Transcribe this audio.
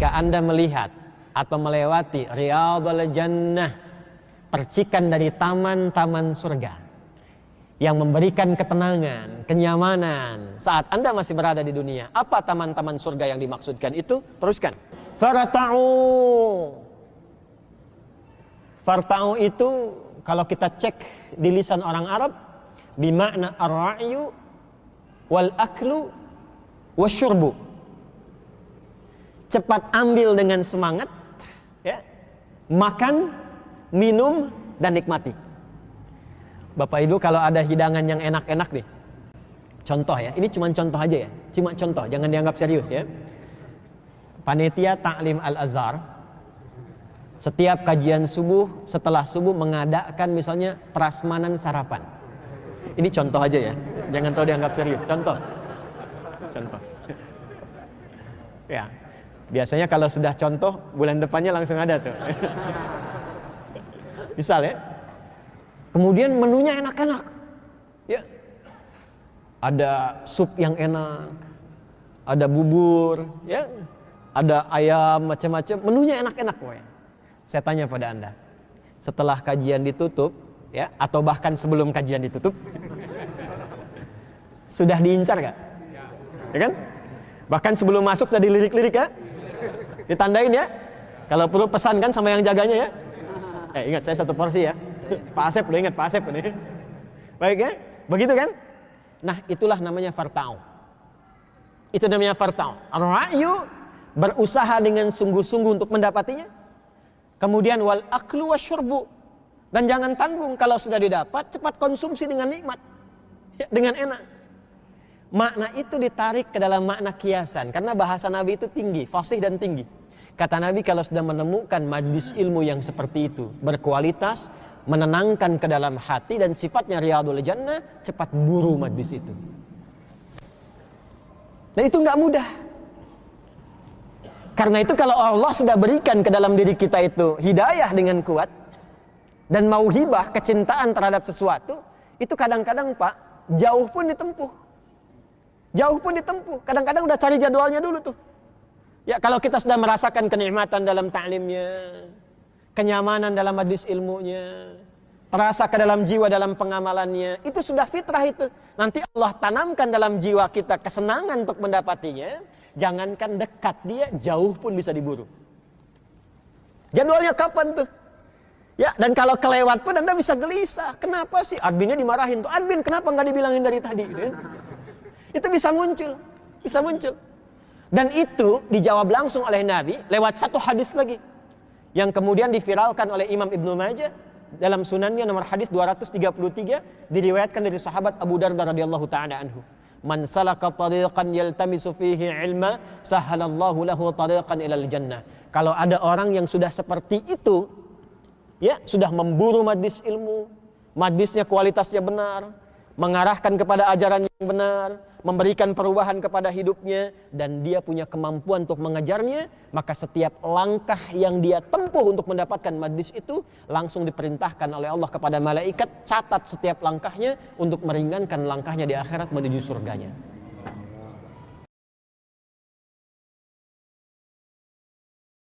ketika Anda melihat atau melewati Riyadhul Jannah, percikan dari taman-taman surga yang memberikan ketenangan, kenyamanan saat Anda masih berada di dunia. Apa taman-taman surga yang dimaksudkan itu? Teruskan. Farta'u. Farta'u itu kalau kita cek di lisan orang Arab bimakna ar-ra'yu wal aklu wasyurbu. Cepat ambil dengan semangat, ya, makan, minum, dan nikmati. Bapak Ibu, kalau ada hidangan yang enak-enak nih, contoh ya, ini cuma contoh aja ya, cuma contoh, jangan dianggap serius ya. Panitia Ta'lim Al-Azhar setiap kajian subuh, setelah subuh mengadakan misalnya prasmanan sarapan. Ini contoh aja ya, jangan tahu dianggap serius, contoh. Ya, biasanya kalau sudah contoh, bulan depannya langsung ada tuh. Misal ya, kemudian menunya enak-enak, ya, ada sup yang enak, ada bubur, ya, ada ayam macam-macam, menunya enak-enak pokoknya. Saya tanya pada Anda, setelah kajian ditutup, ya, atau bahkan sebelum kajian ditutup, sudah diincar gak? Ya kan? Bahkan sebelum masuk sudah dilirik-lirik ya, ditandain ya. Kalau perlu pesan kan sama yang jaganya ya. Ingat saya satu porsi ya. Pak Asep udah ingat Pak Asep ini. Baik ya, begitu kan? Nah itulah namanya farta'u. Itu namanya farta'u. Ar-ra'yu, berusaha dengan sungguh-sungguh untuk mendapatinya. Kemudian wal aklu wasyurbu, dan jangan tanggung kalau sudah didapat, cepat konsumsi dengan nikmat, ya, dengan enak. Makna itu ditarik ke dalam makna kiasan, karena bahasa Nabi itu tinggi, fasih dan tinggi. Kata Nabi, kalau sudah menemukan majlis ilmu yang seperti itu, berkualitas, menenangkan ke dalam hati dan sifatnya Riyadhul Jannah, cepat buru majlis itu. Dan itu nggak mudah. Karena itu kalau Allah sudah berikan ke dalam diri kita itu hidayah dengan kuat dan mauhibah, kecintaan terhadap sesuatu, itu kadang-kadang Pak, jauh pun ditempuh. Jauh pun ditempuh. Kadang-kadang udah cari jadwalnya dulu tuh. Ya, kalau kita sudah merasakan kenikmatan dalam ta'limnya, kenyamanan dalam majlis ilmunya, terasa ke dalam jiwa dalam pengamalannya, itu sudah fitrah itu. Nanti Allah tanamkan dalam jiwa kita kesenangan untuk mendapatinya. Jangankan dekat dia, jauh pun bisa diburu. Jadwalnya kapan tuh? Ya, dan kalau kelewat pun Anda bisa gelisah. Kenapa sih? Adminnya dimarahin tuh. Admin, kenapa nggak dibilangin dari tadi? Itu bisa muncul. Bisa muncul. Dan itu dijawab langsung oleh Nabi lewat satu hadis lagi. Yang kemudian diviralkan oleh Imam Ibnu Majah dalam sunannya nomor hadis 233. Diriwayatkan dari sahabat Abu Darda radhiyallahu ta'ala anhu. Man salaka tariqan yaltamisu fihi ilma sahalallahu lahu tariqan ilal jannah. Kalau ada orang yang sudah seperti itu, ya, sudah memburu majlis ilmu, majlisnya kualitasnya benar, mengarahkan kepada ajaran yang benar, memberikan perubahan kepada hidupnya, dan dia punya kemampuan untuk mengejarnya, maka setiap langkah yang dia tempuh untuk mendapatkan majlis itu langsung diperintahkan oleh Allah kepada malaikat, catat setiap langkahnya untuk meringankan langkahnya di akhirat menuju surganya.